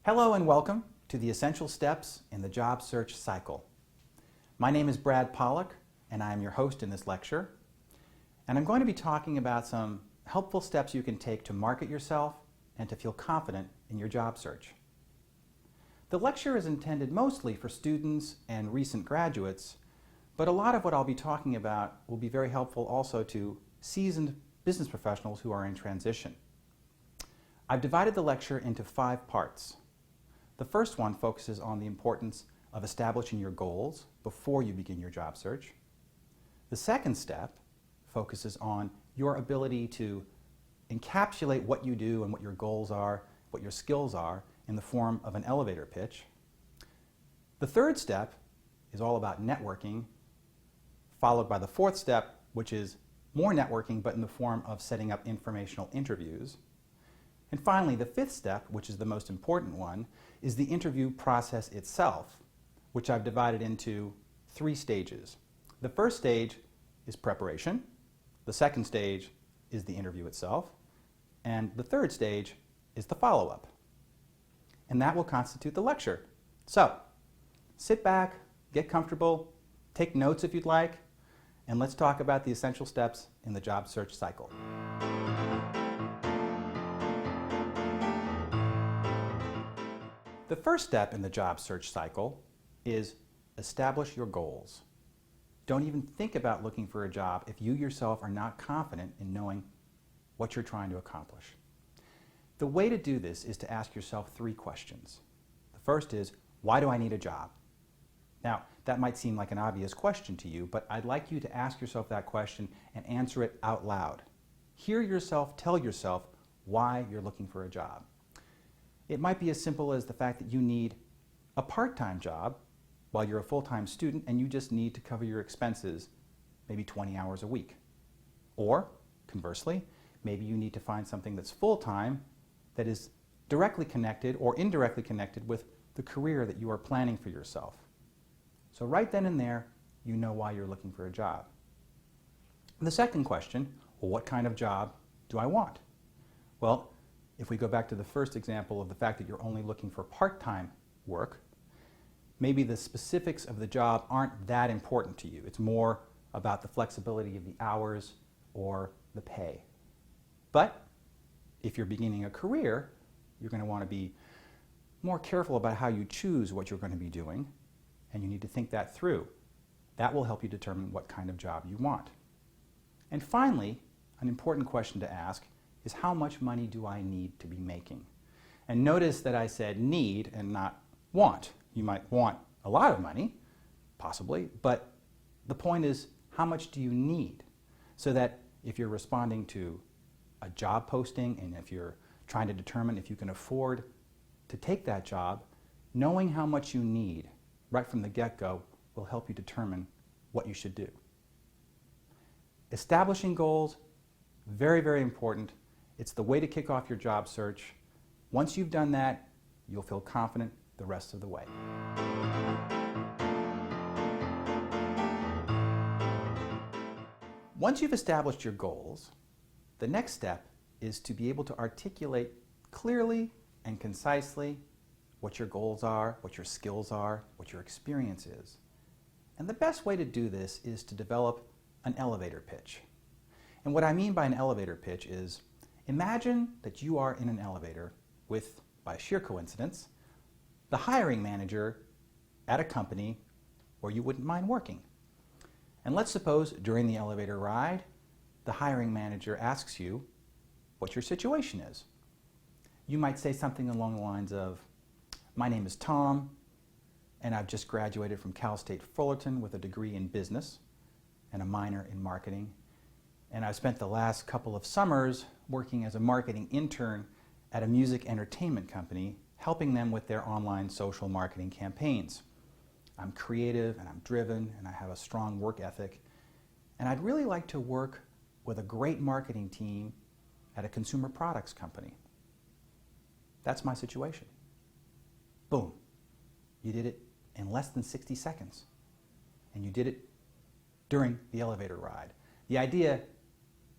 Hello and welcome to the essential steps in the job search cycle. My name is Brad Pollak and I am your host in this lecture. And I'm going to be talking about some helpful steps you can take to market yourself and to feel confident in your job search. The lecture is intended mostly for students and recent graduates, but a lot of what I'll be talking about will be very helpful also to seasoned business professionals who are in transition. I've divided the lecture into 5 parts. The first one focuses on the importance of establishing your goals before you begin your job search. The second step focuses on your ability to encapsulate what you do and what your goals are, what your skills are, in the form of an elevator pitch. The third step is all about networking, followed by the fourth step, which is more networking, but in the form of setting up informational interviews. And finally, the fifth step, which is the most important one, is the interview process itself, which I've divided into 3 stages. The first stage is preparation, the second stage is the interview itself, and the third stage is the follow-up. And that will constitute the lecture. So, sit back, get comfortable, take notes if you'd like, and let's talk about the essential steps in the job search cycle. The first step in the job search cycle is establish your goals. Don't even think about looking for a job if you yourself are not confident in knowing what you're trying to accomplish. The way to do this is to ask yourself 3 questions. The first is, why do I need a job? Now, that might seem like an obvious question to you, but I'd like you to ask yourself that question and answer it out loud. Hear yourself tell yourself why you're looking for a job. It might be as simple as the fact that you need a part-time job while you're a full-time student and you just need to cover your expenses maybe 20 hours a week. Or, conversely, maybe you need to find something that's full-time that is directly connected or indirectly connected with the career that you are planning for yourself. So right then and there, you know why you're looking for a job. The second question, well, what kind of job do I want? Well, if we go back to the first example of the fact that you're only looking for part-time work, maybe the specifics of the job aren't that important to you. It's more about the flexibility of the hours or the pay. But if you're beginning a career, you're going to want to be more careful about how you choose what you're going to be doing, and you need to think that through. That will help you determine what kind of job you want. And finally, an important question to ask is, how much money do I need to be making? And notice that I said need and not want. You might want a lot of money, possibly, but the point is, how much do you need? So that if you're responding to a job posting and if you're trying to determine if you can afford to take that job, knowing how much you need right from the get-go will help you determine what you should do. Establishing goals, very, very important. It's the way to kick off your job search. Once you've done that, you'll feel confident the rest of the way. Once you've established your goals, the next step is to be able to articulate clearly and concisely what your goals are, what your skills are, what your experience is. And the best way to do this is to develop an elevator pitch. And what I mean by an elevator pitch is, imagine that you are in an elevator with, by sheer coincidence, the hiring manager at a company where you wouldn't mind working. And let's suppose during the elevator ride, the hiring manager asks you what your situation is. You might say something along the lines of, my name is Tom, and I've just graduated from Cal State Fullerton with a degree in business and a minor in marketing. And I've spent the last couple of summers working as a marketing intern at a music entertainment company, helping them with their online social marketing campaigns. I'm creative and I'm driven and I have a strong work ethic. And I'd really like to work with a great marketing team at a consumer products company. That's my situation. Boom. You did it in less than 60 seconds. And you did it during the elevator ride. The idea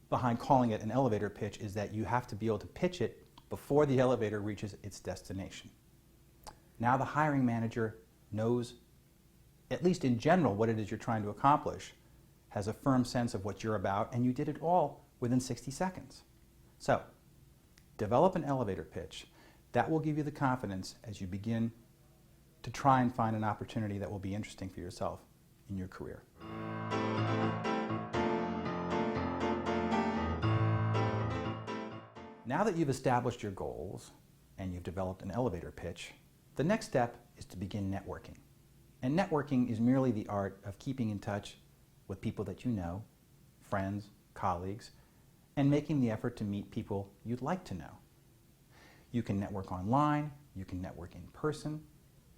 behind calling it an elevator pitch is that you have to be able to pitch it before the elevator reaches its destination. Now the hiring manager knows, at least in general, what it is you're trying to accomplish, has a firm sense of what you're about, and you did it all within 60 seconds. So, develop an elevator pitch. That will give you the confidence as you begin to try and find an opportunity that will be interesting for yourself in your career. Now that you've established your goals and you've developed an elevator pitch, the next step is to begin networking. And networking is merely the art of keeping in touch with people that you know, friends, colleagues, and making the effort to meet people you'd like to know. You can network online, you can network in person,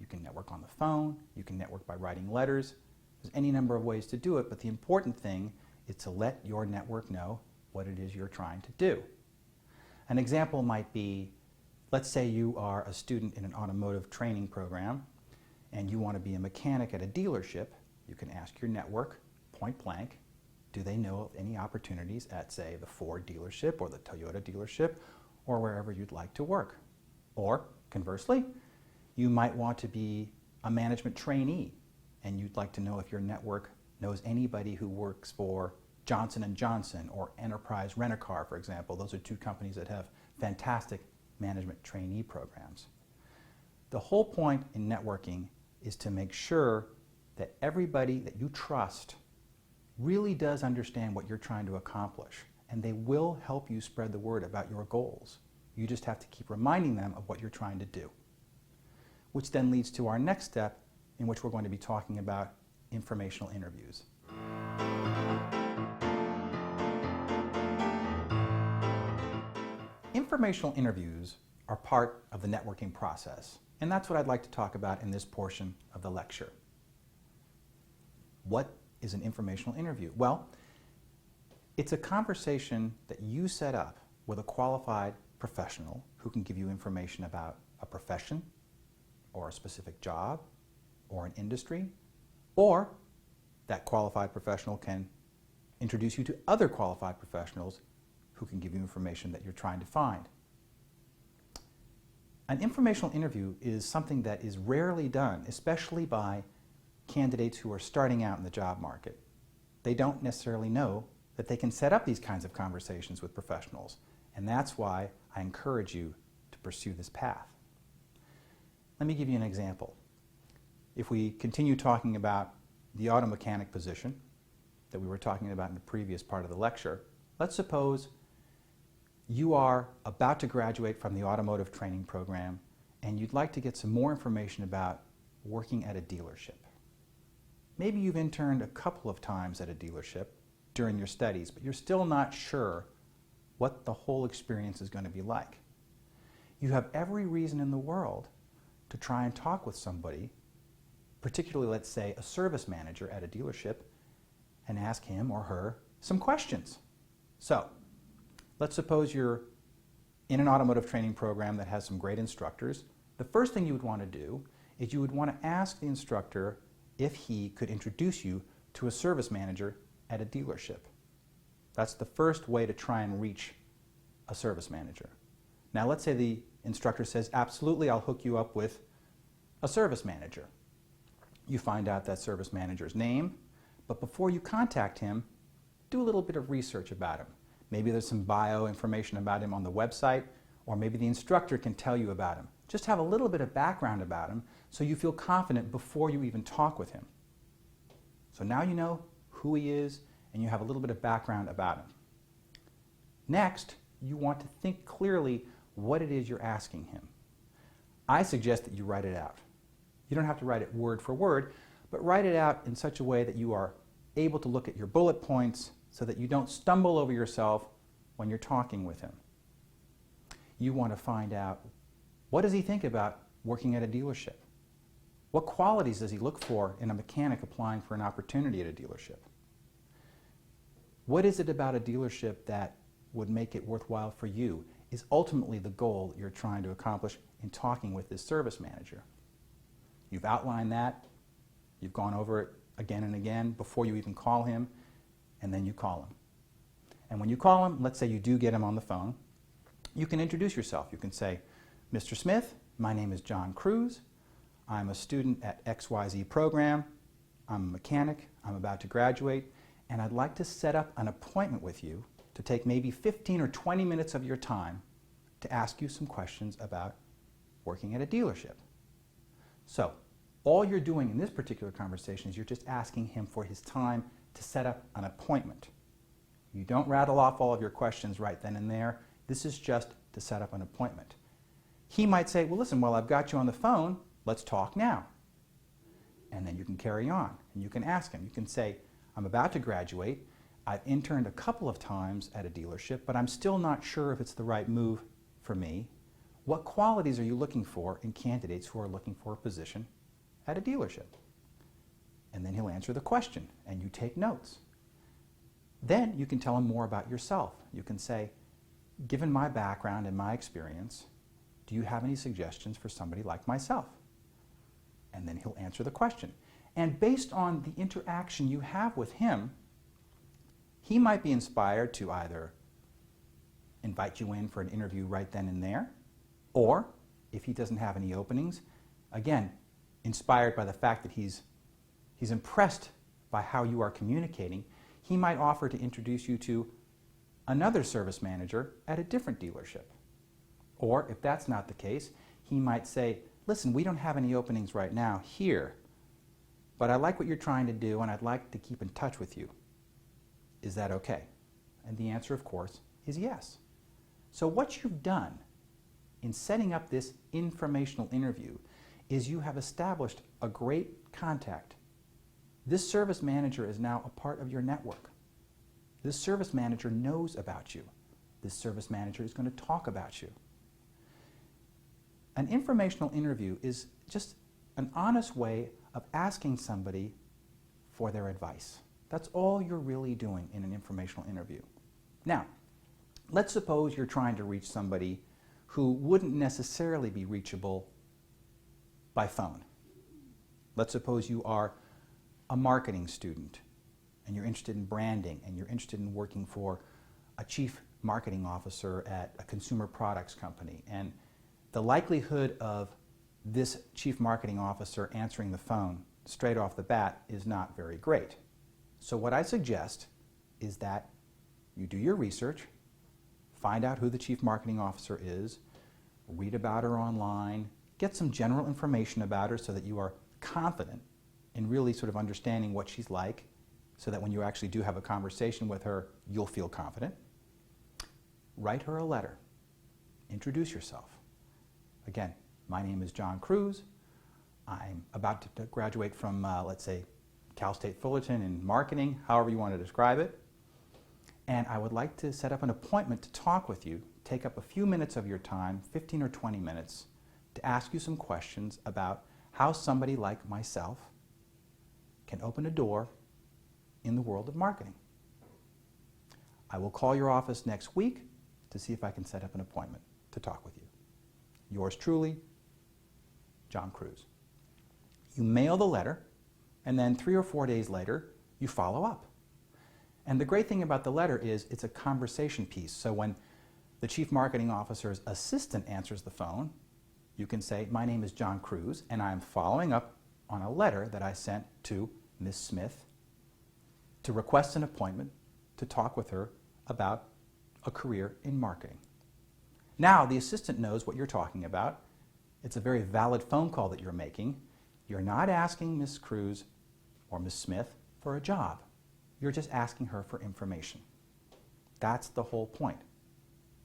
you can network on the phone, you can network by writing letters. There's any number of ways to do it, but the important thing is to let your network know what it is you're trying to do. An example might be, let's say you are a student in an automotive training program and you want to be a mechanic at a dealership. You can ask your network, point blank, do they know of any opportunities at, say, the Ford dealership or the Toyota dealership or wherever you'd like to work? Or, conversely, you might want to be a management trainee and you'd like to know if your network knows anybody who works for Johnson & Johnson or Enterprise Rent-A-Car, for example. Those are two companies that have fantastic management trainee programs. The whole point in networking is to make sure that everybody that you trust really does understand what you're trying to accomplish, and they will help you spread the word about your goals. You just have to keep reminding them of what you're trying to do. Which then leads to our next step, in which we're going to be talking about informational interviews. Informational interviews are part of the networking process, and that's what I'd like to talk about in this portion of the lecture. What is an informational interview? Well, it's a conversation that you set up with a qualified professional who can give you information about a profession or a specific job or an industry, or that qualified professional can introduce you to other qualified professionals who can give you information that you're trying to find. An informational interview is something that is rarely done, especially by candidates who are starting out in the job market. They don't necessarily know that they can set up these kinds of conversations with professionals, and that's why I encourage you to pursue this path. Let me give you an example. If we continue talking about the auto mechanic position that we were talking about in the previous part of the lecture, let's suppose you are about to graduate from the automotive training program and you'd like to get some more information about working at a dealership. Maybe you've interned a couple of times at a dealership during your studies, but you're still not sure what the whole experience is going to be like. You have every reason in the world to try and talk with somebody, particularly, let's say, a service manager at a dealership, and ask him or her some questions. So, let's suppose you're in an automotive training program that has some great instructors. The first thing you would want to do is you would want to ask the instructor if he could introduce you to a service manager at a dealership. That's the first way to try and reach a service manager. Now let's say the instructor says, absolutely, I'll hook you up with a service manager. You find out that service manager's name, but before you contact him, do a little bit of research about him. Maybe there's some bio information about him on the website, or maybe the instructor can tell you about him. Just have a little bit of background about him so you feel confident before you even talk with him. So now you know who he is and you have a little bit of background about him. Next, you want to think clearly what it is you're asking him. I suggest that you write it out. You don't have to write it word for word, but write it out in such a way that you are able to look at your bullet points so that you don't stumble over yourself when you're talking with him. You want to find out, what does he think about working at a dealership? What qualities does he look for in a mechanic applying for an opportunity at a dealership? What is it about a dealership that would make it worthwhile for you is ultimately the goal you're trying to accomplish in talking with this service manager. You've outlined that, you've gone over it again and again before you even call him, and then you call him. And when you call him, let's say you do get him on the phone, you can introduce yourself. You can say, Mr. Smith, my name is John Cruz. I'm a student at XYZ program, I'm a mechanic, I'm about to graduate, and I'd like to set up an appointment with you to take maybe 15 or 20 minutes of your time to ask you some questions about working at a dealership. So, all you're doing in this particular conversation is you're just asking him for his time to set up an appointment. You don't rattle off all of your questions right then and there. This is just to set up an appointment. He might say, well, listen, while I've got you on the phone, let's talk now. And then you can carry on and you can ask him. You can say, I'm about to graduate. I've interned a couple of times at a dealership, but I'm still not sure if it's the right move for me. What qualities are you looking for in candidates who are looking for a position at a dealership? And then he'll answer the question and you take notes. Then you can tell him more about yourself. You can say, given my background and my experience, do you have any suggestions for somebody like myself? And then he'll answer the question. And based on the interaction you have with him, he might be inspired to either invite you in for an interview right then and there, or if he doesn't have any openings, again, inspired by the fact that he's impressed by how you are communicating, he might offer to introduce you to another service manager at a different dealership. Or if that's not the case, he might say, listen, we don't have any openings right now here, but I like what you're trying to do and I'd like to keep in touch with you. Is that okay? And the answer, of course, is yes. So what you've done in setting up this informational interview is you have established a great contact. This service manager is now a part of your network. This service manager knows about you. This service manager is going to talk about you. An informational interview is just an honest way of asking somebody for their advice. That's all you're really doing in an informational interview. Now, let's suppose you're trying to reach somebody who wouldn't necessarily be reachable by phone. Let's suppose you are a marketing student and you're interested in branding and you're interested in working for a chief marketing officer at a consumer products company, and the likelihood of this chief marketing officer answering the phone straight off the bat is not very great. So what I suggest is that you do your research, find out who the chief marketing officer is, read about her online, get some general information about her so that you are confident in really sort of understanding what she's like, so that when you actually do have a conversation with her, you'll feel confident. Write her a letter. Introduce yourself. Again, my name is John Cruz. I'm about to graduate from, let's say, Cal State Fullerton in marketing, however you want to describe it. And I would like to set up an appointment to talk with you, take up a few minutes of your time, 15 or 20 minutes, to ask you some questions about how somebody like myself can open a door in the world of marketing. I will call your office next week to see if I can set up an appointment to talk with you. Yours truly, John Cruz. You mail the letter, and then 3 or 4 days later, you follow up. And the great thing about the letter is it's a conversation piece. So when the chief marketing officer's assistant answers the phone, you can say, my name is John Cruz, and I'm following up on a letter that I sent to Ms. Smith to request an appointment to talk with her about a career in marketing. Now the assistant knows what you're talking about. It's a very valid phone call that you're making. You're not asking Ms. Cruz or Ms. Smith for a job. You're just asking her for information. That's the whole point.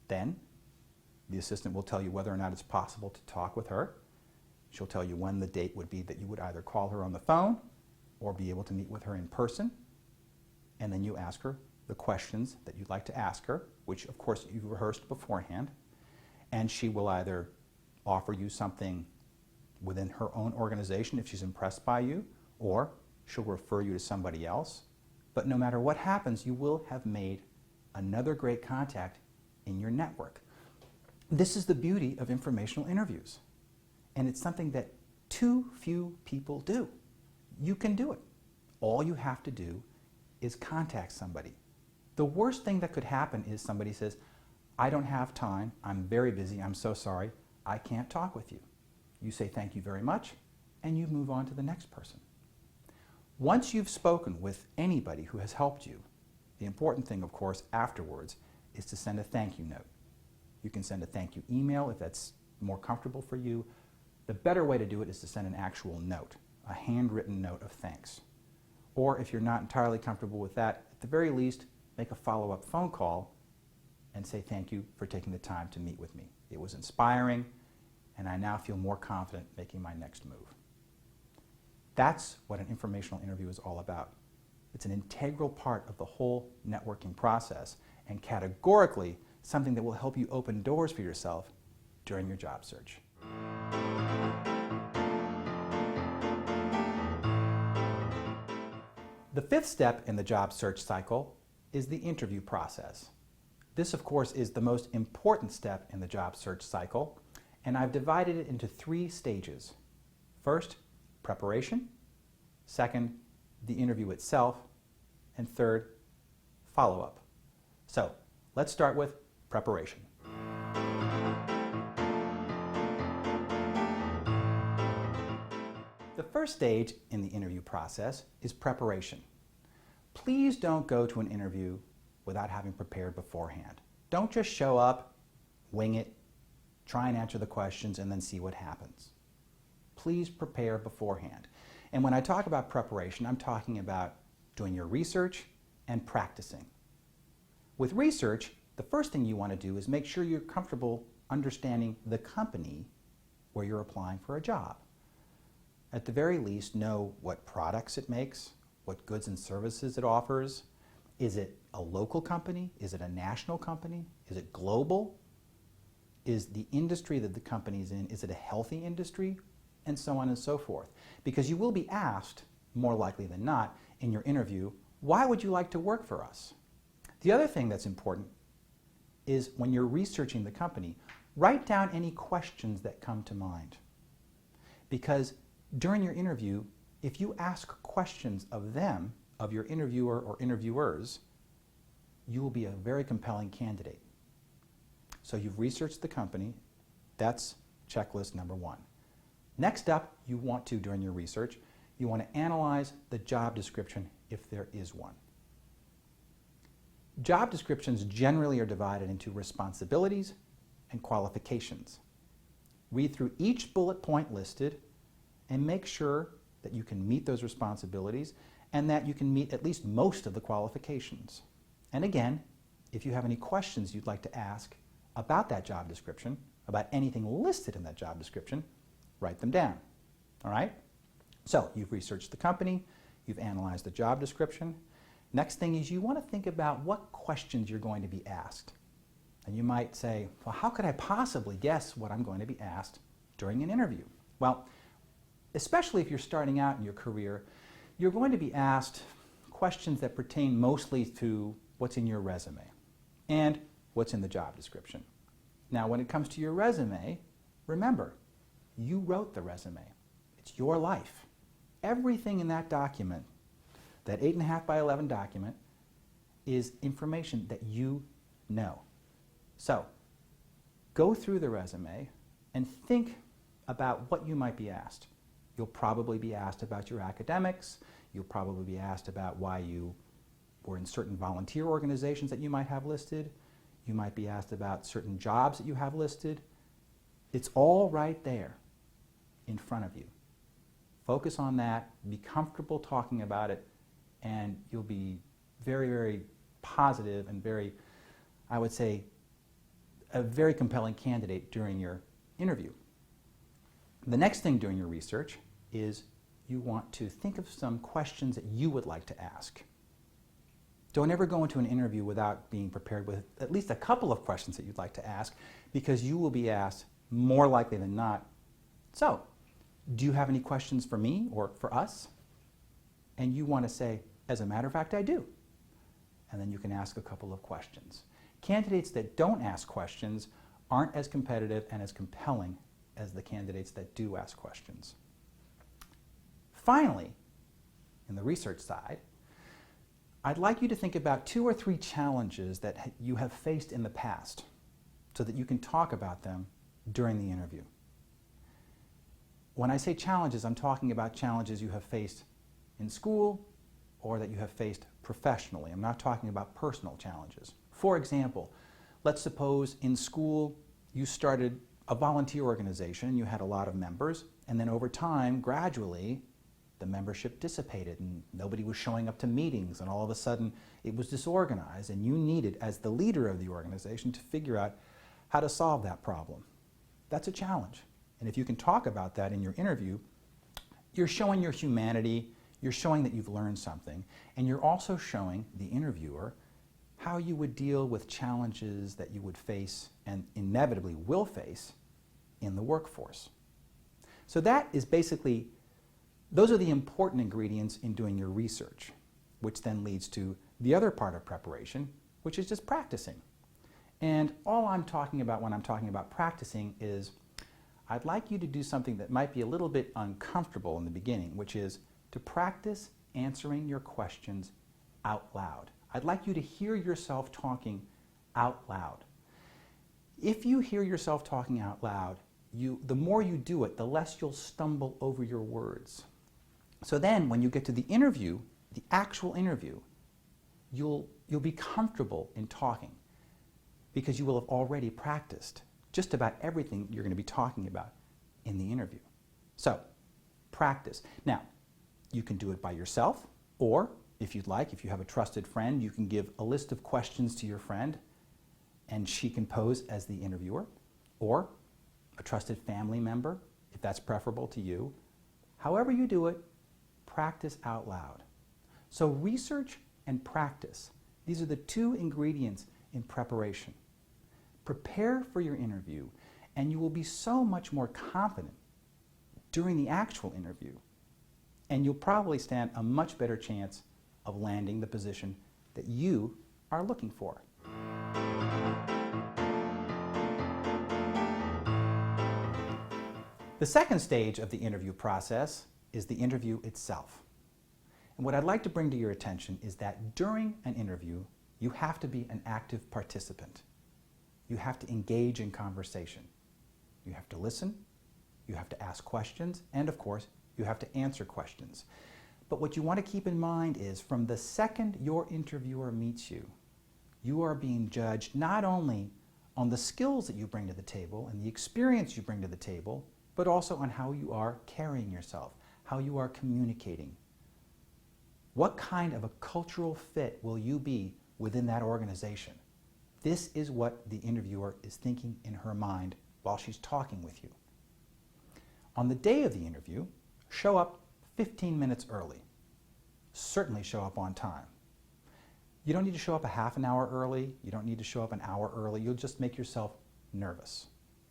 Then the assistant will tell you whether or not it's possible to talk with her. She'll tell you when the date would be that you would either call her on the phone or be able to meet with her in person. And then you ask her the questions that you'd like to ask her, which of course you've rehearsed beforehand. And she will either offer you something within her own organization if she's impressed by you, or she'll refer you to somebody else. But no matter what happens, you will have made another great contact in your network. This is the beauty of informational interviews. And it's something that too few people do. You can do it. All you have to do is contact somebody. The worst thing that could happen is somebody says, I don't have time, I'm very busy, I'm so sorry, I can't talk with you. You say thank you very much, and you move on to the next person. Once you've spoken with anybody who has helped you, the important thing, of course, afterwards is to send a thank you note. You can send a thank you email if that's more comfortable for you. The better way to do it is to send an actual note, a handwritten note of thanks. Or if you're not entirely comfortable with that, at the very least, make a follow-up phone call and say thank you for taking the time to meet with me. It was inspiring, and I now feel more confident making my next move. That's what an informational interview is all about. It's an integral part of the whole networking process, and categorically something that will help you open doors for yourself during your job search. The fifth step in the job search cycle is the interview process. This, of course, is the most important step in the job search cycle, and I've divided it into 3 stages. First, preparation. Second, the interview itself. And third, follow-up. So, let's start with preparation. The first stage in the interview process is preparation. Please don't go to an interview without having prepared beforehand. Don't just show up, wing it, try and answer the questions, and then see what happens. Please prepare beforehand. And when I talk about preparation, I'm talking about doing your research and practicing. With research, the first thing you want to do is make sure you're comfortable understanding the company where you're applying for a job. At the very least, know what products it makes, what goods and services it offers. Is it a local company? Is it a national company? Is it global? Is the industry that the company's in, is it a healthy industry? And so on and so forth. Because you will be asked, more likely than not, in your interview, why would you like to work for us? The other thing that's important is when you're researching the company, write down any questions that come to mind. Because during your interview, if you ask questions of them, of your interviewer or interviewers, you will be a very compelling candidate. So you've researched the company. That's checklist number 1. Next up, you want to, during your research, you want to analyze the job description if there is one. Job descriptions generally are divided into responsibilities and qualifications. Read through each bullet point listed and make sure that you can meet those responsibilities and that you can meet at least most of the qualifications. And again, if you have any questions you'd like to ask about that job description, about anything listed in that job description, write them down. All right? So you've researched the company, you've analyzed the job description. Next thing is you want to think about what questions you're going to be asked. And you might say, well, how could I possibly guess what I'm going to be asked during an interview? Well, especially if you're starting out in your career, you're going to be asked questions that pertain mostly to what's in your resume and what's in the job description. Now, when it comes to your resume, remember, you wrote the resume. It's your life. Everything in that document, that 8.5 by 11 document, is information that you know. So, go through the resume and think about what you might be asked. You'll probably be asked about your academics. You'll probably be asked about why you were in certain volunteer organizations that you might have listed. You might be asked about certain jobs that you have listed. It's all right there in front of you. Focus on that, be comfortable talking about it, and you'll be very, very positive and very, I would say, a very compelling candidate during your interview. The next thing during your research is you want to think of some questions that you would like to ask. Don't ever go into an interview without being prepared with at least a couple of questions that you'd like to ask, because you will be asked more likely than not, so, do you have any questions for me or for us? And you want to say, as a matter of fact, I do. And then you can ask a couple of questions. Candidates that don't ask questions aren't as competitive and as compelling as the candidates that do ask questions. Finally, in the research side, I'd like you to think about 2 or 3 challenges that you have faced in the past so that you can talk about them during the interview. When I say challenges, I'm talking about challenges you have faced in school or that you have faced professionally. I'm not talking about personal challenges. For example, let's suppose in school you started a volunteer organization, you had a lot of members, and then over time, gradually, the membership dissipated and nobody was showing up to meetings, and all of a sudden it was disorganized, and you needed, as the leader of the organization, to figure out how to solve that problem. That's a challenge. And if you can talk about that in your interview, you're showing your humanity, you're showing that you've learned something, and you're also showing the interviewer how you would deal with challenges that you would face and inevitably will face in the workforce. So that is basically, those are the important ingredients in doing your research, which then leads to the other part of preparation, which is just practicing. And all I'm talking about when I'm talking about practicing is I'd like you to do something that might be a little bit uncomfortable in the beginning, which is to practice answering your questions out loud. I'd like you to hear yourself talking out loud. If you hear yourself talking out loud, the more you do it, the less you'll stumble over your words. So then when you get to the interview, the actual interview, you'll be comfortable in talking because you will have already practiced just about everything you're going to be talking about in the interview. So, practice. Now, you can do it by yourself, or if you'd like, if you have a trusted friend, you can give a list of questions to your friend and she can pose as the interviewer, or a trusted family member, if that's preferable to you. However you do it, practice out loud. So research and practice, these are the two ingredients in preparation. Prepare for your interview, and you will be so much more confident during the actual interview, and you'll probably stand a much better chance of landing the position that you are looking for. The second stage of the interview process is the interview itself. And what I'd like to bring to your attention is that during an interview, you have to be an active participant. You have to engage in conversation. You have to listen, you have to ask questions, and of course, you have to answer questions. But what you want to keep in mind is from the second your interviewer meets you, you are being judged not only on the skills that you bring to the table and the experience you bring to the table, but also on how you are carrying yourself, how you are communicating. What kind of a cultural fit will you be within that organization? This is what the interviewer is thinking in her mind while she's talking with you. On the day of the interview, show up 15 minutes early. Certainly show up on time. You don't need to show up a half an hour early. You don't need to show up an hour early. You'll just make yourself nervous.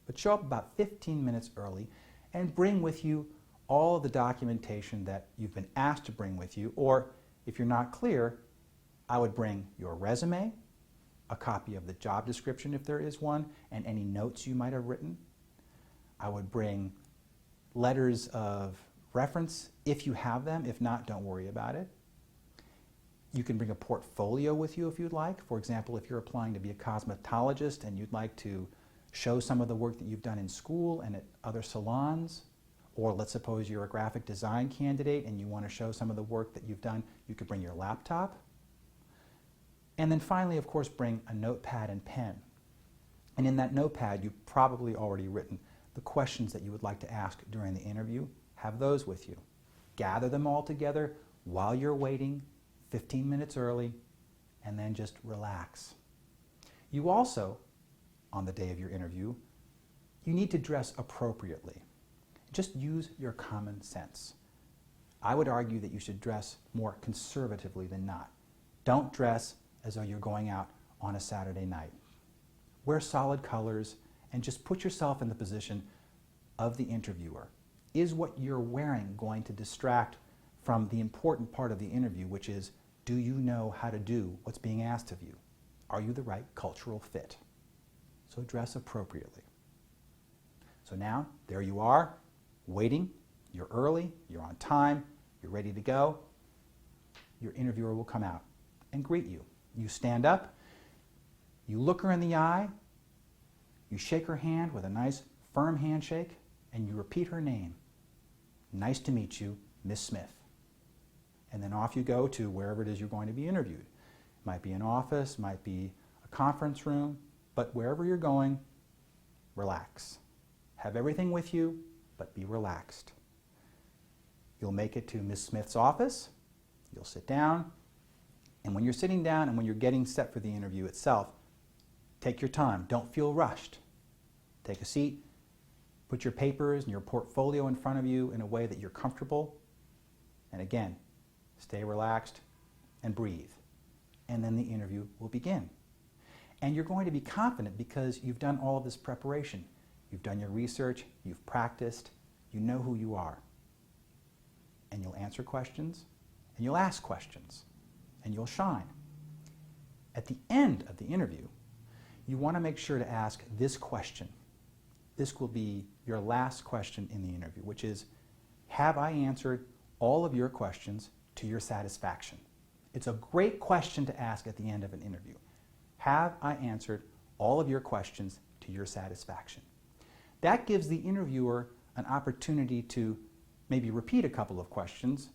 But show up about 15 minutes early and bring with you all of the documentation that you've been asked to bring with you, or if you're not clear, I would bring your resume, a copy of the job description if there is one, and any notes you might have written. I would bring letters of reference if you have them. If not, don't worry about it. You can bring a portfolio with you if you'd like. For example, if you're applying to be a cosmetologist and you'd like to show some of the work that you've done in school and at other salons, or let's suppose you're a graphic design candidate and you want to show some of the work that you've done, you could bring your laptop. And then finally, of course, bring a notepad and pen. And in that notepad, you've probably already written the questions that you would like to ask during the interview. Have those with you. Gather them all together while you're waiting, 15 minutes early, and then just relax. You also, on the day of your interview, you need to dress appropriately. Just use your common sense. I would argue that you should dress more conservatively than not. Don't dress as though you're going out on a Saturday night. Wear solid colors and just put yourself in the position of the interviewer. Is what you're wearing going to distract from the important part of the interview, which is, do you know how to do what's being asked of you? Are you the right cultural fit? So dress appropriately. So now, there you are, waiting. You're early, you're on time, you're ready to go. Your interviewer will come out and greet you. You stand up, you look her in the eye, you shake her hand with a nice firm handshake, and you repeat her name. Nice to meet you, Miss Smith. And then off you go to wherever it is you're going to be interviewed. Might be an office, might be a conference room, but wherever you're going, relax. Have everything with you, but be relaxed. You'll make it to Miss Smith's office, you'll sit down, and when you're sitting down and when you're getting set for the interview itself, take your time. Don't feel rushed. Take a seat, put your papers and your portfolio in front of you in a way that you're comfortable, and again, stay relaxed and breathe. And then the interview will begin. And you're going to be confident because you've done all of this preparation. You've done your research, you've practiced, you know who you are. And you'll answer questions, and you'll ask questions, and you'll shine. At the end of the interview, you want to make sure to ask this question. This will be your last question in the interview, which is, have I answered all of your questions to your satisfaction? It's a great question to ask at the end of an interview. Have I answered all of your questions to your satisfaction? That gives the interviewer an opportunity to maybe repeat a couple of questions,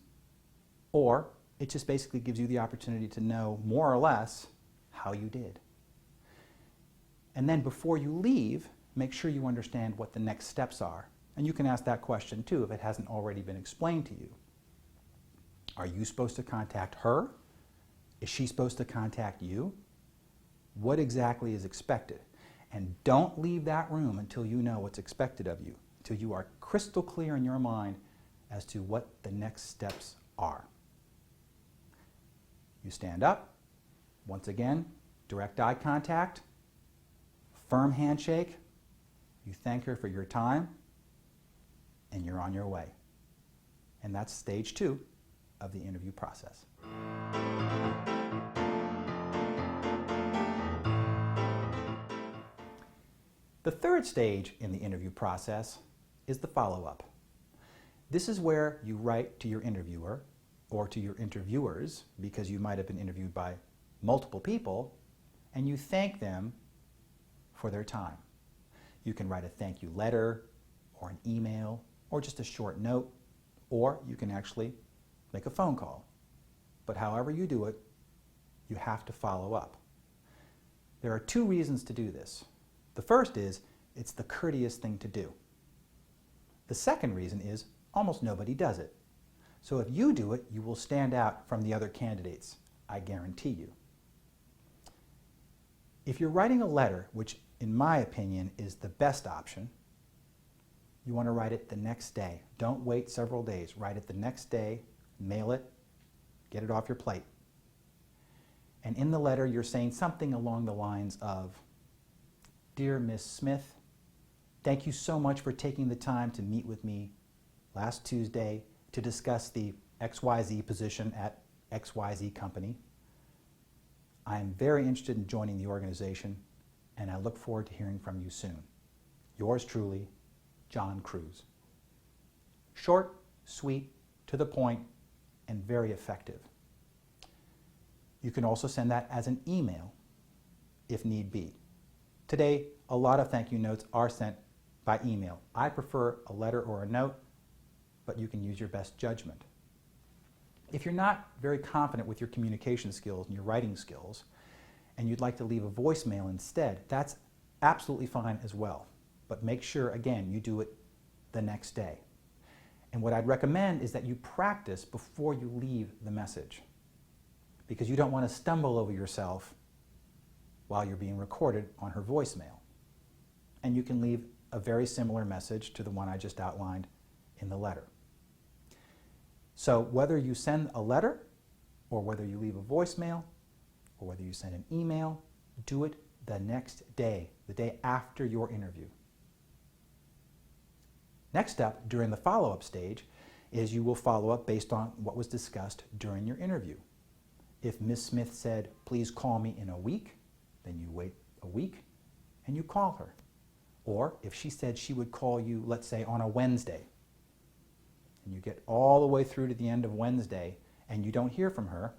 or it just basically gives you the opportunity to know more or less how you did. And then before you leave, make sure you understand what the next steps are. And you can ask that question too if it hasn't already been explained to you. Are you supposed to contact her? Is she supposed to contact you? What exactly is expected? And don't leave that room until you know what's expected of you, until you are crystal clear in your mind as to what the next steps are. You stand up, once again, direct eye contact, firm handshake, you thank her for your time, and you're on your way. And that's stage 2 of the interview process. The third stage in the interview process is the follow-up. This is where you write to your interviewer or to your interviewers, because you might have been interviewed by multiple people, and you thank them for their time. You can write a thank you letter or an email or just a short note, or you can actually make a phone call. But however you do it, you have to follow up. There are 2 reasons to do this. The first is it's the courteous thing to do. The second reason is almost nobody does it. So if you do it, you will stand out from the other candidates, I guarantee you. If you're writing a letter, which in my opinion is the best option, you want to write it the next day. Don't wait several days. Write it the next day, mail it, get it off your plate. And in the letter, you're saying something along the lines of, Dear Miss Smith, thank you so much for taking the time to meet with me last Tuesday to discuss the XYZ position at XYZ company. I am very interested in joining the organization, and I look forward to hearing from you soon. Yours truly, John Cruz. Short, sweet, to the point, and very effective. You can also send that as an email if need be. Today, a lot of thank you notes are sent by email. I prefer a letter or a note, but you can use your best judgment. If you're not very confident with your communication skills and your writing skills, and you'd like to leave a voicemail instead, that's absolutely fine as well. But make sure, again, you do it the next day. And what I'd recommend is that you practice before you leave the message, because you don't want to stumble over yourself while you're being recorded on her voicemail. And you can leave a very similar message to the one I just outlined in the letter. So whether you send a letter, or whether you leave a voicemail, or whether you send an email, do it the next day, the day after your interview. Next up, during the follow-up stage, is you will follow up based on what was discussed during your interview. If Ms. Smith said, please call me in a week, then you wait a week and you call her. Or if she said she would call you, let's say, on a Wednesday, and you get all the way through to the end of Wednesday and you don't hear from her,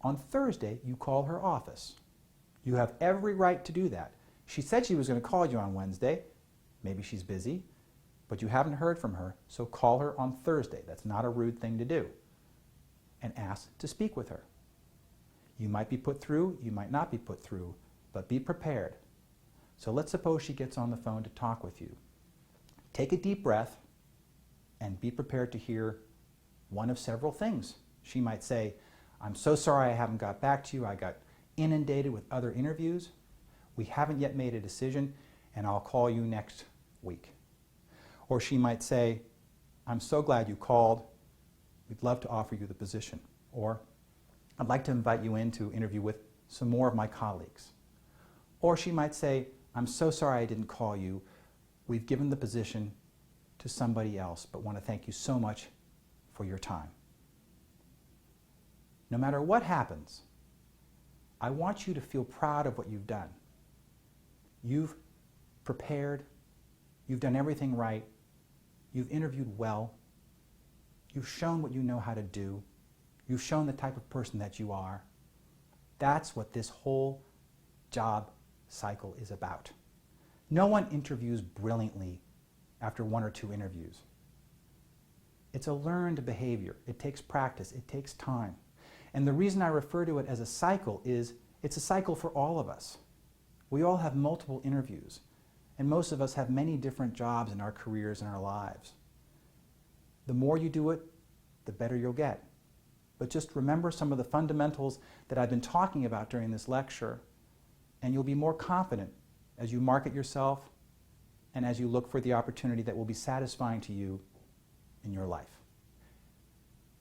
on Thursday you call her office. You have every right to do that. She said she was going to call you on Wednesday. Maybe she's busy. but you haven't heard from her, so call her on Thursday. That's not a rude thing to do. And ask to speak with her. You might be put through, you might not be put through, but be prepared. So let's suppose she gets on the phone to talk with you. Take a deep breath and be prepared to hear one of several things. She might say, I'm so sorry I haven't got back to you. I got inundated with other interviews. We haven't yet made a decision, and I'll call you next week. Or she might say, I'm so glad you called. We'd love to offer you the position. Or, I'd like to invite you in to interview with some more of my colleagues. Or she might say, I'm so sorry I didn't call you. We've given the position to somebody else, but want to thank you so much for your time. No matter what happens, I want you to feel proud of what you've done. You've prepared, you've done everything right, you've interviewed well, you've shown what you know how to do, you've shown the type of person that you are. That's what this whole job cycle is about. No one interviews brilliantly after one or two interviews. It's a learned behavior. It takes practice. It takes time. And the reason I refer to it as a cycle is it's a cycle for all of us. We all have multiple interviews, and most of us have many different jobs in our careers and our lives. The more you do it, the better you'll get. But just remember some of the fundamentals that I've been talking about during this lecture, and you'll be more confident as you market yourself and as you look for the opportunity that will be satisfying to you in your life.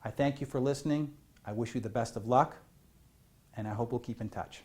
I thank you for listening. I wish you the best of luck, and I hope we'll keep in touch.